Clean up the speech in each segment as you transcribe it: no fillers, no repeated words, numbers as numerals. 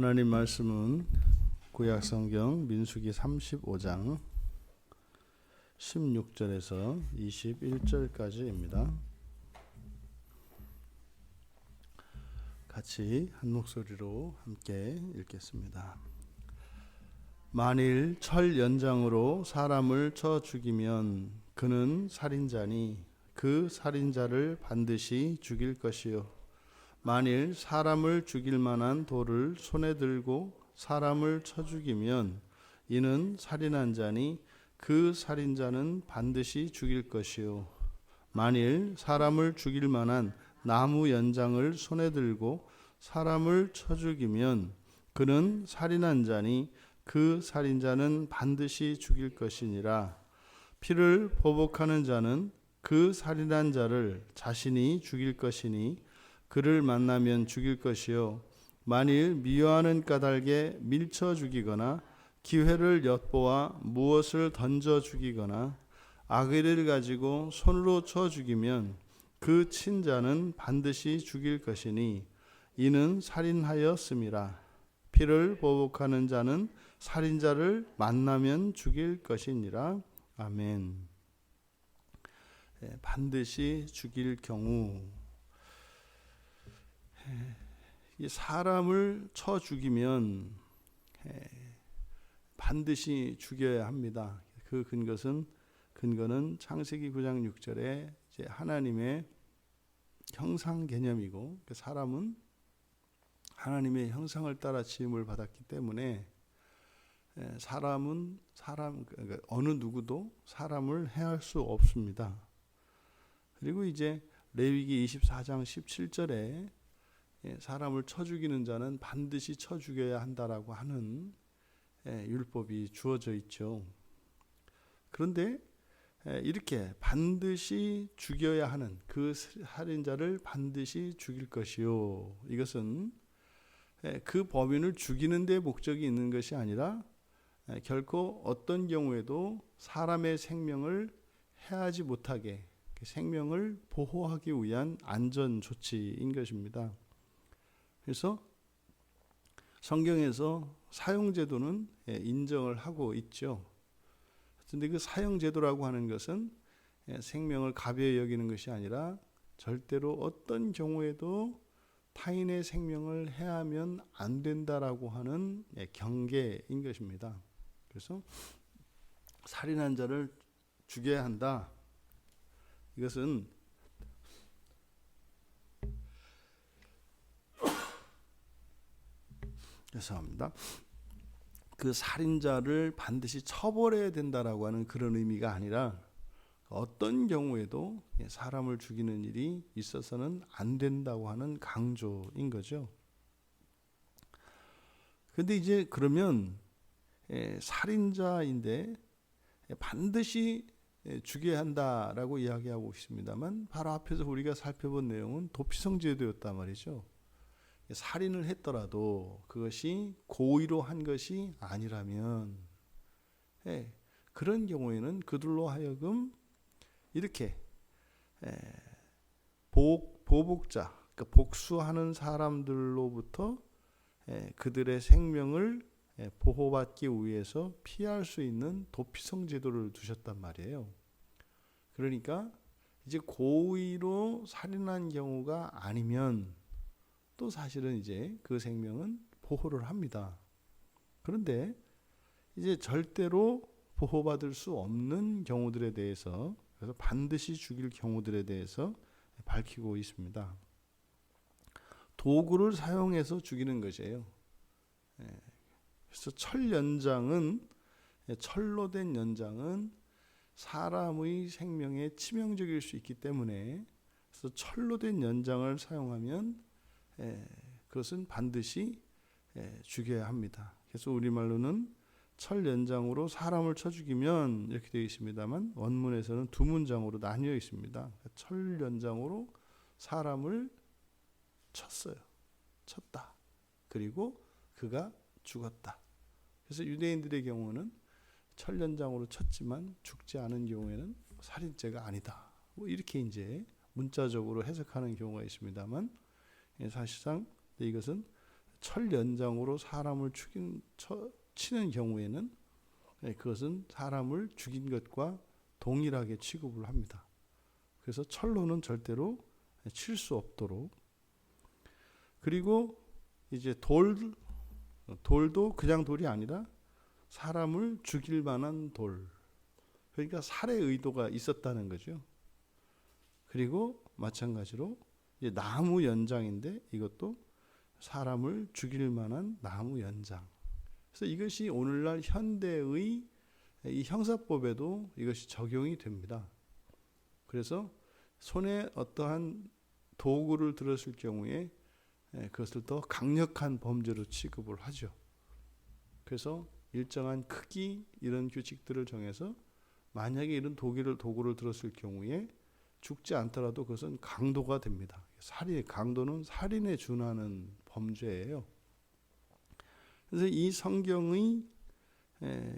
하나님 말씀은 구약성경 민수기 35장 16절에서 21절까지입니다. 같이 한 목소리로 함께 읽겠습니다. 만일 철 연장으로 사람을 쳐 죽이면 그는 살인자니 그 살인자를 반드시 죽일 것이요, 만일 사람을 죽일 만한 돌을 손에 들고 사람을 쳐 죽이면 이는 살인한 자니 그 살인자는 반드시 죽일 것이요, 만일 사람을 죽일 만한 나무 연장을 손에 들고 사람을 쳐 죽이면 그는 살인한 자니 그 살인자는 반드시 죽일 것이니라. 피를 보복하는 자는 그 살인한 자를 자신이 죽일 것이니 그를 만나면 죽일 것이요, 만일 미워하는 까닭에 밀쳐 죽이거나 기회를 엿보아 무엇을 던져 죽이거나 아기를 가지고 손으로 쳐 죽이면 그 친자는 반드시 죽일 것이니 이는 살인하였음이라. 피를 보복하는 자는 살인자를 만나면 죽일 것이니라. 아멘. 반드시 죽일 경우, 이 사람을 쳐 죽이면 반드시 죽여야 합니다. 그 근거는 창세기 9장 6절에 이제 하나님의 형상 개념이고, 사람은 하나님의 형상을 따라 지음을 받았기 때문에 그러니까 어느 누구도 사람을 해할 수 없습니다. 그리고 이제 레위기 24장 17절에 사람을 쳐 죽이는 자는 반드시 쳐 죽여야 한다라고 하는 율법이 주어져 있죠. 그런데 이렇게 반드시 죽여야 하는 그 살인자를 반드시 죽일 것이요, 이것은 그 범인을 죽이는 데 목적이 있는 것이 아니라 결코 어떤 경우에도 사람의 생명을 해하지 못하게 생명을 보호하기 위한 안전 조치인 것입니다. 그래서 성경에서 사형제도는 인정을 하고 있죠. 그런데 그 사형제도라고 하는 것은 생명을 가벼이 여기는 것이 아니라 절대로 어떤 경우에도 타인의 생명을 해하면 안 된다라고 하는 경계인 것입니다. 그래서 살인한 자를 죽여야 한다. 이것은 죄송합니다. 그 살인자를 반드시 처벌해야 된다라고 하는 그런 의미가 아니라 어떤 경우에도 사람을 죽이는 일이 있어서는 안 된다고 하는 강조인 거죠. 그런데 이제 그러면 살인자인데 반드시 죽여야 한다라고 이야기하고 있습니다만, 바로 앞에서 우리가 살펴본 내용은 도피성제도였단 말이죠. 살인을 했더라도 그것이 고의로 한 것이 아니라면 그런 경우에는 그들로 하여금 이렇게 보복자, 그러니까 복수하는 사람들로부터 그들의 생명을 보호받기 위해서 피할 수 있는 도피성 제도를 두셨단 말이에요. 그러니까 이제 고의로 살인한 경우가 아니면 또 사실은 이제 그 생명은 보호를 합니다. 그런데 이제 절대로 보호받을 수 없는 경우들에 대해서, 그래서 반드시 죽일 경우들에 대해서 밝히고 있습니다. 도구를 사용해서 죽이는 것이에요. 그래서 철로 된 연장은 사람의 생명에 치명적일 수 있기 때문에, 그래서 철로 된 연장을 사용하면 그것은 반드시 죽여야 합니다. 그래서 우리말로는 철 연장으로 사람을 쳐 죽이면 이렇게 되어 있습니다만, 원문에서는 두 문장으로 나뉘어 있습니다. 철 연장으로 사람을 쳤다. 그리고 그가 죽었다. 그래서 유대인들의 경우는 철 연장으로 쳤지만 죽지 않은 경우에는 살인죄가 아니다. 이렇게 이제 문자적으로 해석하는 경우가 있습니다만, 사실상 이것은 철 연장으로 사람을 치는 경우에는 그것은 사람을 죽인 것과 동일하게 취급을 합니다. 그래서 철로는 절대로 칠 수 없도록. 그리고 이제 돌도 그냥 돌이 아니라 사람을 죽일 만한 돌. 그러니까 살해 의도가 있었다는 거죠. 그리고 마찬가지로 이제 나무 연장인데 이것도 사람을 죽일 만한 나무 연장. 그래서 이것이 오늘날 현대의 이 형사법에도 이것이 적용이 됩니다. 그래서 손에 어떠한 도구를 들었을 경우에 그것을 더 강력한 범죄로 취급을 하죠. 그래서 일정한 크기 이런 규칙들을 정해서 만약에 이런 도구를 들었을 경우에 죽지 않더라도 그것은 강도가 됩니다. 강도는 살인에 준하는 범죄예요. 그래서 이 성경의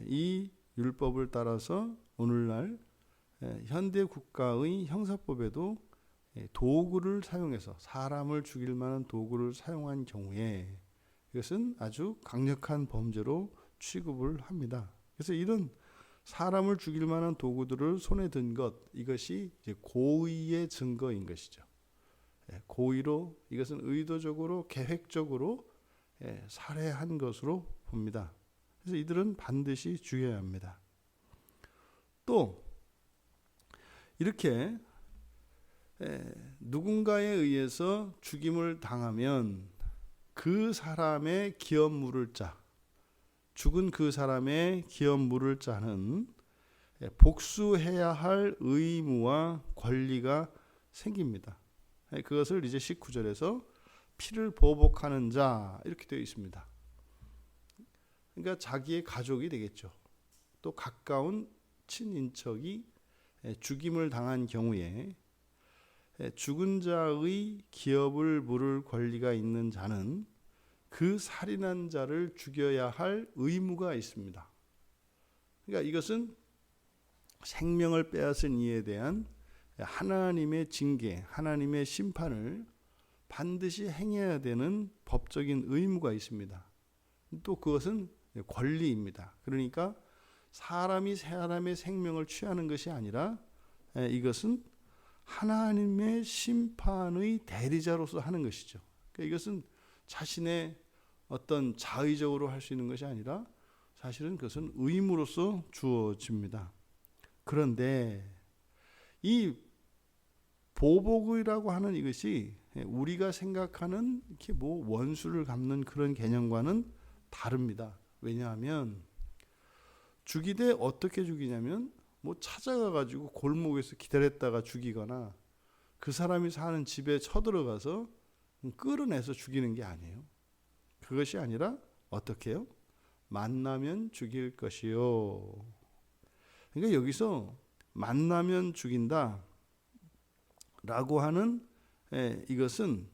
이 율법을 따라서 오늘날 현대 국가의 형사법에도 도구를 사용해서 사람을 죽일 만한 도구를 사용한 경우에 이것은 아주 강력한 범죄로 취급을 합니다. 그래서 이런 사람을 죽일 만한 도구들을 손에 든 것, 이것이 이제 고의의 증거인 것이죠. 고의로, 이것은 의도적으로 계획적으로 살해한 것으로 봅니다. 그래서 이들은 반드시 죽여야 합니다. 또 이렇게 누군가에 의해서 죽임을 당하면 그 사람의 기업 물을 자, 죽은 그 사람의 기업 물을 자는 복수해야 할 의무와 권리가 생깁니다. 그것을 이제 19절에서 피를 보복하는 자 이렇게 되어 있습니다. 그러니까 자기의 가족이 되겠죠. 또 가까운 친인척이 죽임을 당한 경우에 죽은 자의 기업을 물을 권리가 있는 자는 그 살인한 자를 죽여야 할 의무가 있습니다. 그러니까 이것은 생명을 빼앗은 이에 대한 하나님의 징계, 하나님의 심판을 반드시 행해야 되는 법적인 의무가 있습니다. 또 그것은 권리입니다. 그러니까 사람의 생명을 취하는 것이 아니라 이것은 하나님의 심판의 대리자로서 하는 것이죠. 그러니까 이것은 자신의 어떤 자의적으로 할 수 있는 것이 아니라 사실은 그것은 의무로서 주어집니다. 그런데 이 보복이라고 하는 이것이 우리가 생각하는 이렇게 뭐 원수를 갚는 그런 개념과는 다릅니다. 왜냐하면 죽이되 어떻게 죽이냐면 뭐 찾아가 가지고 골목에서 기다렸다가 죽이거나 그 사람이 사는 집에 쳐들어가서 끌어내서 죽이는 게 아니에요. 그것이 아니라 어떻게 해요? 만나면 죽일 것이요. 그러니까 여기서 만나면 죽인다 라고 하는 이것은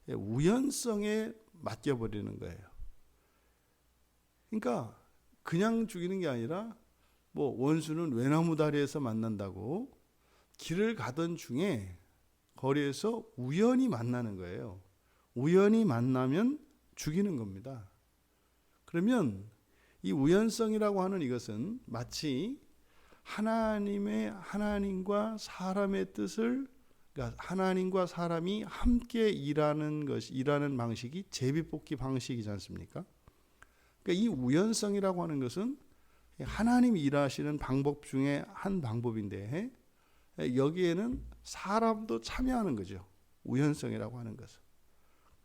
우연성에 맡겨버리는 거예요. 그러니까 그냥 죽이는 게 아니라 뭐 원수는 외나무 다리에서 만난다고 길을 가던 중에 거리에서 우연히 만나는 거예요. 우연히 만나면 죽이는 겁니다. 그러면 이 우연성이라고 하는 이것은 마치 하나님과 사람의 뜻을, 그러니까 하나님과 사람이 함께 일하는 방식이 제비뽑기 방식이지 않습니까? 그러니까 이 우연성이라고 하는 것은 하나님이 일하시는 방법 중에 한 방법인데 여기에는 사람도 참여하는 거죠. 우연성이라고 하는 것은.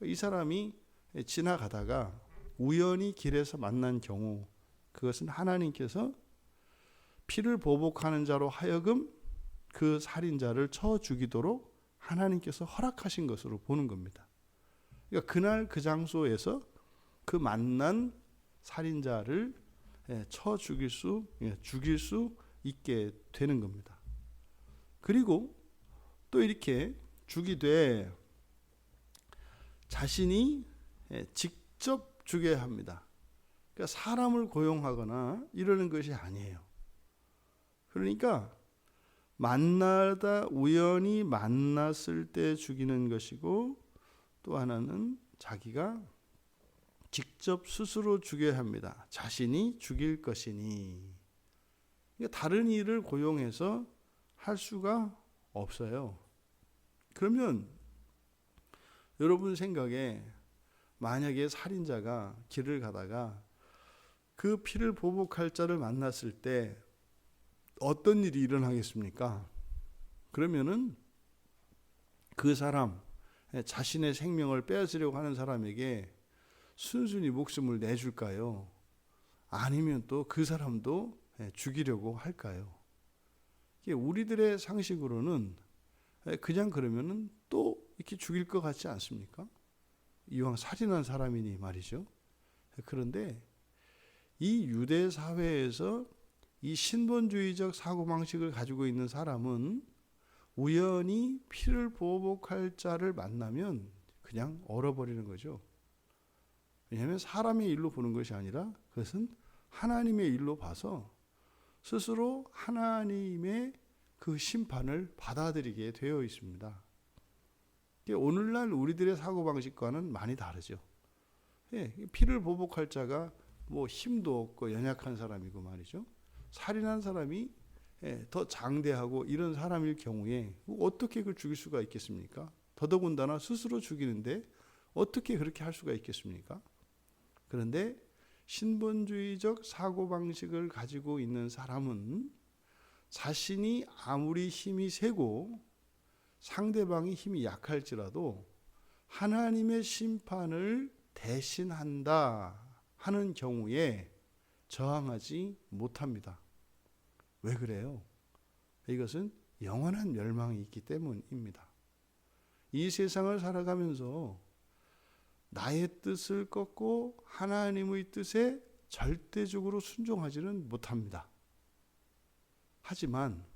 이 사람이 지나가다가 우연히 길에서 만난 경우 그것은 하나님께서 피를 보복하는 자로 하여금 그 살인자를 쳐 죽이도록 하나님께서 허락하신 것으로 보는 겁니다. 그러니까 그날 그 장소에서 그 만난 살인자를 쳐 죽일 수 있게 되는 겁니다. 그리고 또 이렇게 죽이되 자신이 직접 죽여야 합니다. 그러니까 사람을 고용하거나 이러는 것이 아니에요. 그러니까 우연히 만났을 때 죽이는 것이고, 또 하나는 자기가 직접 스스로 죽여야 합니다. 자신이 죽일 것이니. 그러니까 다른 일을 고용해서 할 수가 없어요. 그러면 여러분 생각에 만약에 살인자가 길을 가다가 그 피를 보복할 자를 만났을 때 어떤 일이 일어나겠습니까? 그러면은 그 사람, 자신의 생명을 빼앗으려고 하는 사람에게 순순히 목숨을 내줄까요? 아니면 또 그 사람도 죽이려고 할까요? 우리들의 상식으로는 그냥 그러면은 또 이렇게 죽일 것 같지 않습니까? 이왕 살인한 사람이니 말이죠. 그런데 이 유대 사회에서 이 신본주의적 사고방식을 가지고 있는 사람은 우연히 피를 보복할 자를 만나면 그냥 얼어버리는 거죠. 왜냐하면 사람의 일로 보는 것이 아니라 그것은 하나님의 일로 봐서 스스로 하나님의 그 심판을 받아들이게 되어 있습니다. 오늘날 우리들의 사고방식과는 많이 다르죠. 피를 보복할 자가 뭐 힘도 없고 연약한 사람이고 말이죠. 살인한 사람이 더 장대하고 이런 사람일 경우에 어떻게 그걸 죽일 수가 있겠습니까? 더더군다나 스스로 죽이는데 어떻게 그렇게 할 수가 있겠습니까? 그런데 신본주의적 사고방식을 가지고 있는 사람은 자신이 아무리 힘이 세고 상대방이 힘이 약할지라도 하나님의 심판을 대신한다 하는 경우에 저항하지 못합니다. 왜 그래요? 이것은 영원한 멸망이 있기 때문입니다. 이 세상을 살아가면서 나의 뜻을 꺾고 하나님의 뜻에 절대적으로 순종하지는 못합니다. 하지만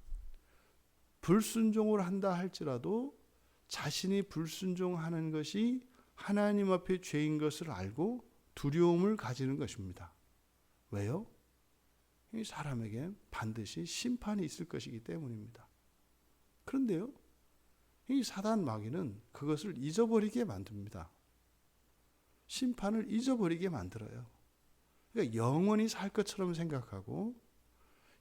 불순종을 한다 할지라도 자신이 불순종하는 것이 하나님 앞에 죄인 것을 알고 두려움을 가지는 것입니다. 왜요? 이 사람에게 반드시 심판이 있을 것이기 때문입니다. 그런데요, 이 사단 마귀는 그것을 잊어버리게 만듭니다. 심판을 잊어버리게 만들어요. 그러니까 영원히 살 것처럼 생각하고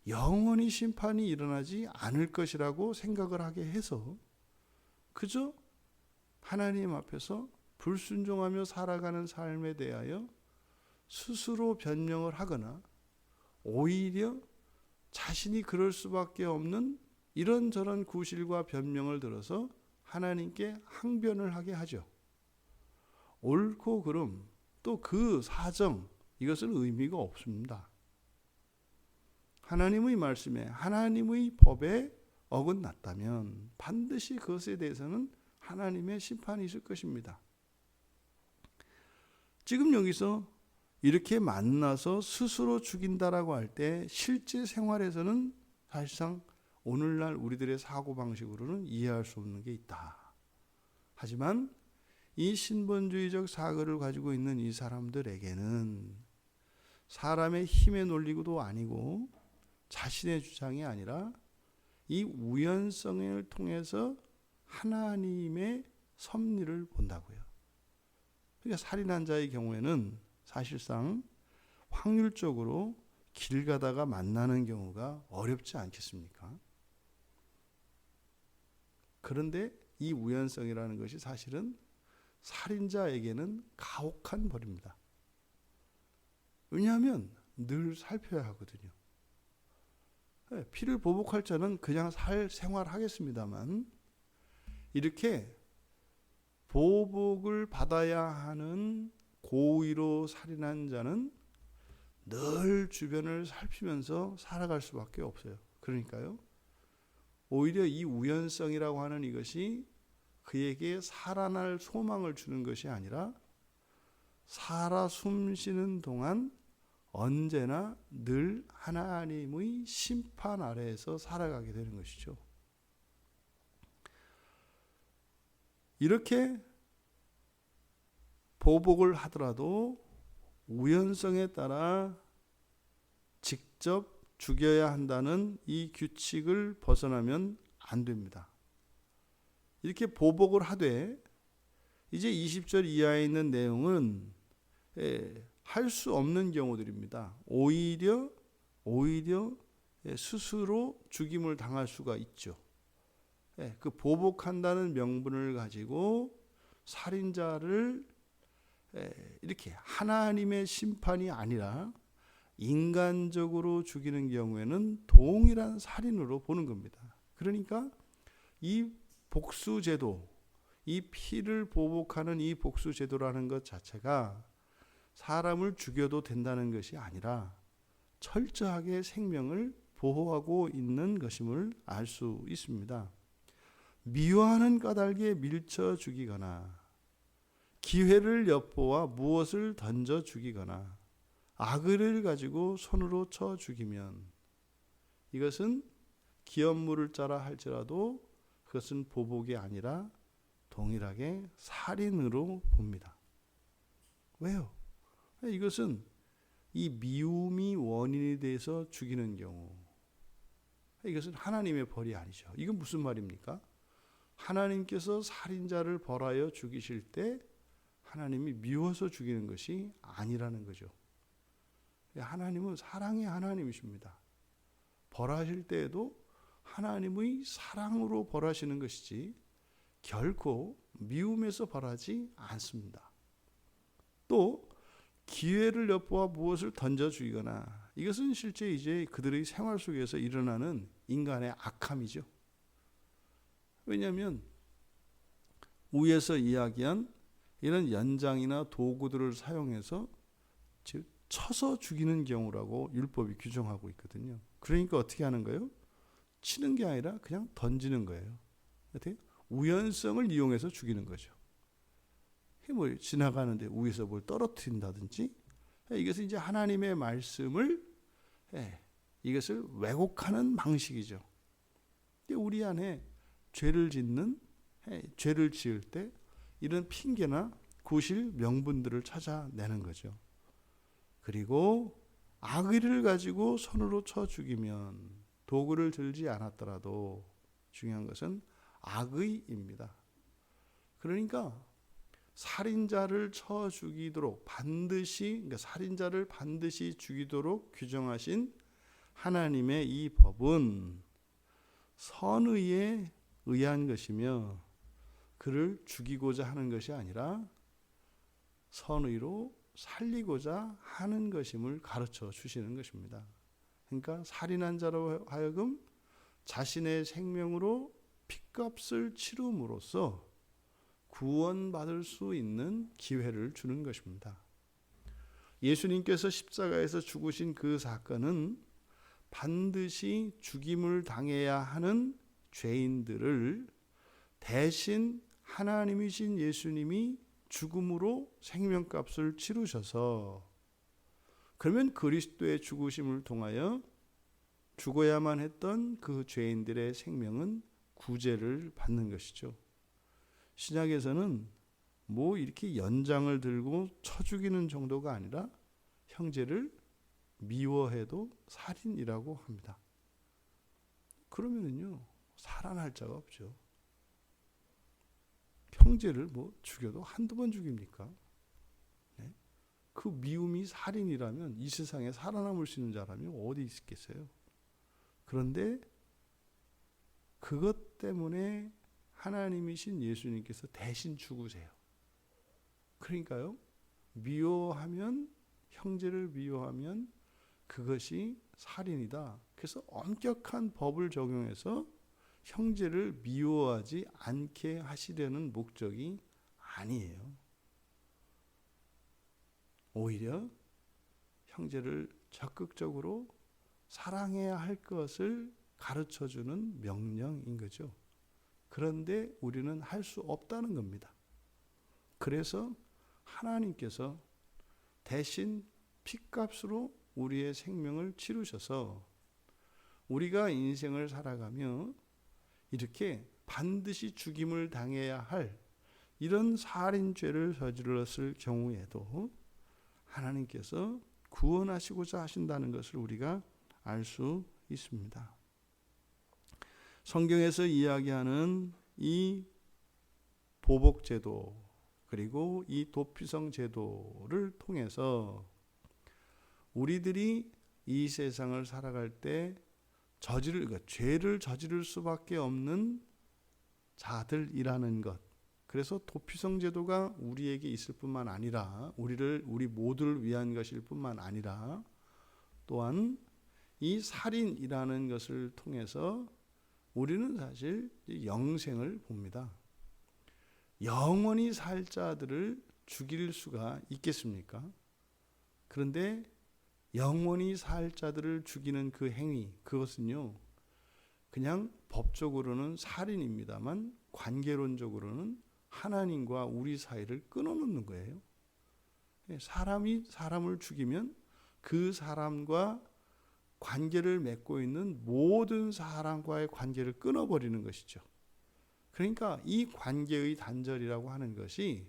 영원히 심판이 일어나지 않을 것이라고 생각을 하게 해서 그저 하나님 앞에서 불순종하며 살아가는 삶에 대하여 스스로 변명을 하거나 오히려 자신이 그럴 수밖에 없는 이런저런 구실과 변명을 들어서 하나님께 항변을 하게 하죠. 옳고 그름 또 그 사정 이것은 의미가 없습니다. 하나님의 말씀에 하나님의 법에 어긋났다면 반드시 그것에 대해서는 하나님의 심판이 있을 것입니다. 지금 여기서 이렇게 만나서 스스로 죽인다라고 할 때 실제 생활에서는 사실상 오늘날 우리들의 사고방식으로는 이해할 수 없는 게 있다. 하지만 이 신본주의적 사고를 가지고 있는 이 사람들에게는 사람의 힘의 논리도 아니고 자신의 주장이 아니라 이 우연성을 통해서 하나님의 섭리를 본다고요. 그러니까 살인한 자의 경우에는 사실상 확률적으로 길 가다가 만나는 경우가 어렵지 않겠습니까? 그런데 이 우연성이라는 것이 사실은 살인자에게는 가혹한 벌입니다. 왜냐하면 늘 살펴야 하거든요. 피를 보복할 자는 그냥 생활하겠습니다만 이렇게 보복을 받아야 하는 고의로 살인한 자는 늘 주변을 살피면서 살아갈 수밖에 없어요. 그러니까요. 오히려 이 우연성이라고 하는 이것이 그에게 살아날 소망을 주는 것이 아니라 살아 숨쉬는 동안 언제나 늘 하나님의 심판 아래에서 살아가게 되는 것이죠. 이렇게 보복을 하더라도 우연성에 따라 직접 죽여야 한다는 이 규칙을 벗어나면 안 됩니다. 이렇게 보복을 하되 이제 20절 이하에 있는 내용은 할 수 없는 경우들입니다. 오히려 스스로 죽임을 당할 수가 있죠. 그 보복한다는 명분을 가지고 살인자를 이렇게 하나님의 심판이 아니라 인간적으로 죽이는 경우에는 동일한 살인으로 보는 겁니다. 그러니까 이 복수제도, 이 피를 보복하는 이 복수제도라는 것 자체가 사람을 죽여도 된다는 것이 아니라 철저하게 생명을 보호하고 있는 것임을 알 수 있습니다. 미워하는 까닭에 밀쳐 죽이거나 기회를 엿보아 무엇을 던져 죽이거나 악의를 가지고 손으로 쳐 죽이면 이것은 기업물을 짜라 할지라도 그것은 보복이 아니라 동일하게 살인으로 봅니다. 왜요? 이것은 이 미움이 원인이 돼서 죽이는 경우, 이것은 하나님의 벌이 아니죠. 이건 무슨 말입니까? 하나님께서 살인자를 벌하여 죽이실 때 하나님이 미워서 죽이는 것이 아니라는 거죠. 하나님은 사랑의 하나님이십니다. 벌하실 때에도 하나님의 사랑으로 벌하시는 것이지 결코 미움에서 벌하지 않습니다. 또 기회를 엿보아 무엇을 던져 죽이거나 이것은 실제 이제 그들의 생활 속에서 일어나는 인간의 악함이죠. 왜냐하면 위에서 이야기한 이런 연장이나 도구들을 사용해서 즉 쳐서 죽이는 경우라고 율법이 규정하고 있거든요. 그러니까 어떻게 하는 거예요? 치는 게 아니라 그냥 던지는 거예요. 어떻게? 우연성을 이용해서 죽이는 거죠. 뭐 지나가는데 위에서 뭘 떨어뜨린다든지 이것은 이제 하나님의 말씀을 이것을 왜곡하는 방식이죠. 우리 안에 죄를 지을 때 이런 핑계나 구실 명분들을 찾아내는 거죠. 그리고 악의를 가지고 손으로 쳐 죽이면 도구를 들지 않았더라도 중요한 것은 악의입니다. 그러니까 살인자를 쳐 죽이도록 살인자를 반드시 죽이도록 규정하신 하나님의 이 법은 선의에 의한 것이며 그를 죽이고자 하는 것이 아니라 선의로 살리고자 하는 것임을 가르쳐 주시는 것입니다. 그러니까 살인한 자로 하여금 자신의 생명으로 핏값을 치름으로써 구원받을 수 있는 기회를 주는 것입니다. 예수님께서 십자가에서 죽으신 그 사건은 반드시 죽임을 당해야 하는 죄인들을 대신 하나님이신 예수님이 죽음으로 생명값을 치르셔서 그러면 그리스도의 죽으심을 통하여 죽어야만 했던 그 죄인들의 생명은 구제를 받는 것이죠. 신약에서는 뭐 이렇게 연장을 들고 쳐 죽이는 정도가 아니라 형제를 미워해도 살인이라고 합니다. 그러면은요 살아날 자가 없죠. 형제를 뭐 죽여도 한두 번 죽입니까? 네? 그 미움이 살인이라면 이 세상에 살아남을 수 있는 자라면 어디 있겠어요? 그런데 그것 때문에 하나님이신 예수님께서 대신 죽으세요. 그러니까요, 형제를 미워하면 그것이 살인이다. 그래서 엄격한 법을 적용해서 형제를 미워하지 않게 하시려는 목적이 아니에요. 오히려 형제를 적극적으로 사랑해야 할 것을 가르쳐주는 명령인 거죠. 그런데 우리는 할 수 없다는 겁니다. 그래서 하나님께서 대신 핏값으로 우리의 생명을 치르셔서 우리가 인생을 살아가며 이렇게 반드시 죽임을 당해야 할 이런 살인죄를 저질렀을 경우에도 하나님께서 구원하시고자 하신다는 것을 우리가 알 수 있습니다. 성경에서 이야기하는 이 보복제도, 그리고 이 도피성 제도를 통해서 우리들이 이 세상을 살아갈 때 그러니까 죄를 저지를 수밖에 없는 자들이라는 것. 그래서 도피성 제도가 우리에게 있을 뿐만 아니라 우리 모두를 위한 것일 뿐만 아니라 또한 이 살인이라는 것을 통해서 우리는 사실 영생을 봅니다. 영원히 살 자들을 죽일 수가 있겠습니까? 그런데 영원히 살 자들을 죽이는 그 행위, 그것은요, 그냥 법적으로는 살인입니다만 관계론적으로는 하나님과 우리 사이를 끊어놓는 거예요. 사람이 사람을 죽이면 그 사람과 관계를 맺고 있는 모든 사람과의 관계를 끊어버리는 것이죠. 그러니까 이 관계의 단절이라고 하는 것이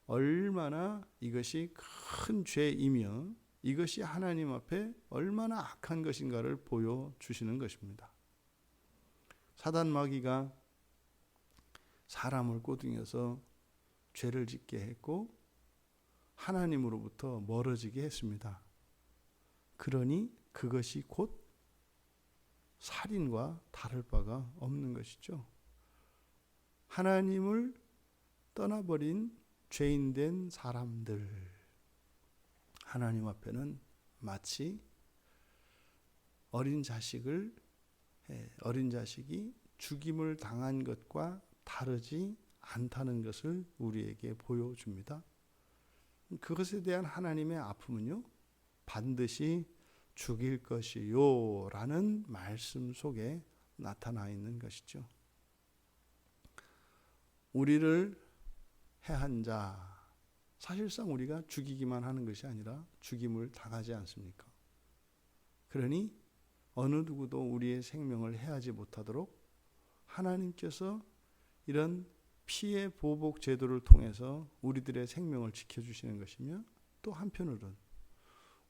얼마나 이것이 큰 죄이며 이것이 하나님 앞에 얼마나 악한 것인가를 보여주시는 것입니다. 사단 마귀가 사람을 꼬드겨서 죄를 짓게 했고 하나님으로부터 멀어지게 했습니다. 그러니 그것이 곧 살인과 다를 바가 없는 것이죠. 하나님을 떠나버린 죄인된 사람들, 하나님 앞에는 마치 어린 자식이 죽임을 당한 것과 다르지 않다는 것을 우리에게 보여줍니다. 그것에 대한 하나님의 아픔은요, 반드시 죽일 것이요 라는 말씀 속에 나타나 있는 것이죠. 우리를 해한 자, 사실상 우리가 죽이기만 하는 것이 아니라 죽임을 당하지 않습니까? 그러니 어느 누구도 우리의 생명을 해하지 못하도록 하나님께서 이런 피해 보복 제도를 통해서 우리들의 생명을 지켜주시는 것이며, 또 한편으로는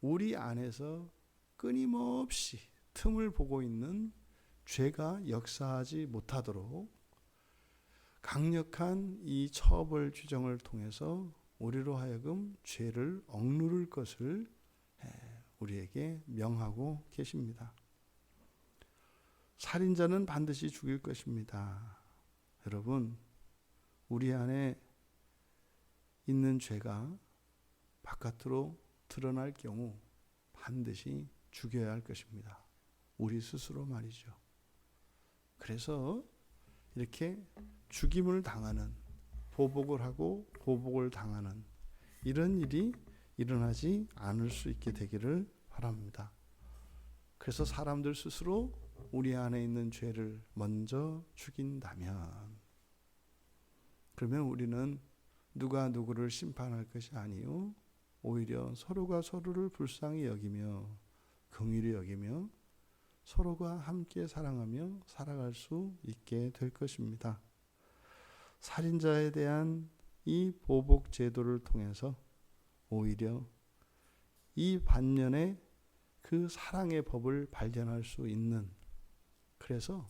우리 안에서 끊임없이 틈을 보고 있는 죄가 역사하지 못하도록 강력한 이 처벌 규정을 통해서 우리로 하여금 죄를 억누를 것을 우리에게 명하고 계십니다. 살인자는 반드시 죽일 것입니다. 여러분, 우리 안에 있는 죄가 바깥으로 드러날 경우 반드시 죽여야 할 것입니다. 우리 스스로 말이죠. 그래서 이렇게 죽임을 당하는, 보복을 하고 보복을 당하는 이런 일이 일어나지 않을 수 있게 되기를 바랍니다. 그래서 사람들 스스로 우리 안에 있는 죄를 먼저 죽인다면, 그러면 우리는 누가 누구를 심판할 것이 아니요 오히려 서로가 서로를 불쌍히 여기며 긍휼히 여기며 서로가 함께 사랑하며 살아갈 수 있게 될 것입니다. 살인자에 대한 이 보복 제도를 통해서 오히려 이 반면에 그 사랑의 법을 발견할 수 있는, 그래서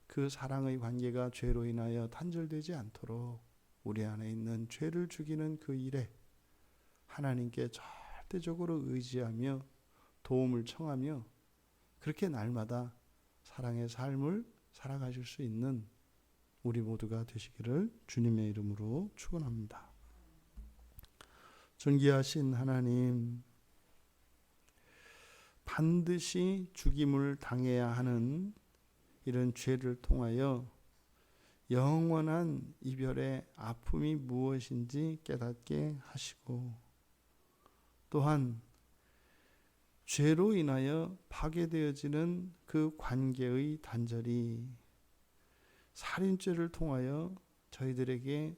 그 사랑의 관계가 죄로 인하여 단절되지 않도록 우리 안에 있는 죄를 죽이는 그 일에 하나님께 절대적으로 의지하며 도움을 청하며 그렇게 날마다 사랑의 삶을 살아가실 수 있는 우리 모두가 되시기를 주님의 이름으로 축원합니다. 존귀하신 하나님, 반드시 죽임을 당해야 하는 이런 죄를 통하여 영원한 이별의 아픔이 무엇인지 깨닫게 하시고, 또한 죄로 인하여 파괴되어지는 그 관계의 단절이 살인죄를 통하여 저희들에게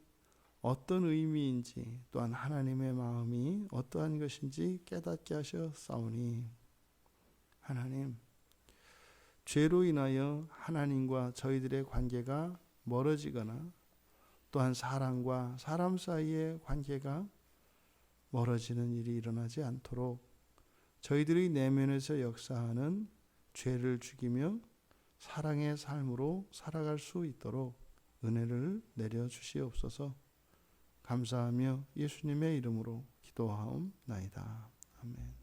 어떤 의미인지, 또한 하나님의 마음이 어떠한 것인지 깨닫게 하셨사오니, 하나님, 죄로 인하여 하나님과 저희들의 관계가 멀어지거나 또한 사람과 사람 사이의 관계가 멀어지는 일이 일어나지 않도록 저희들의 내면에서 역사하는 죄를 죽이며 사랑의 삶으로 살아갈 수 있도록 은혜를 내려 주시옵소서. 감사하며 예수님의 이름으로 기도하옵나이다. 아멘.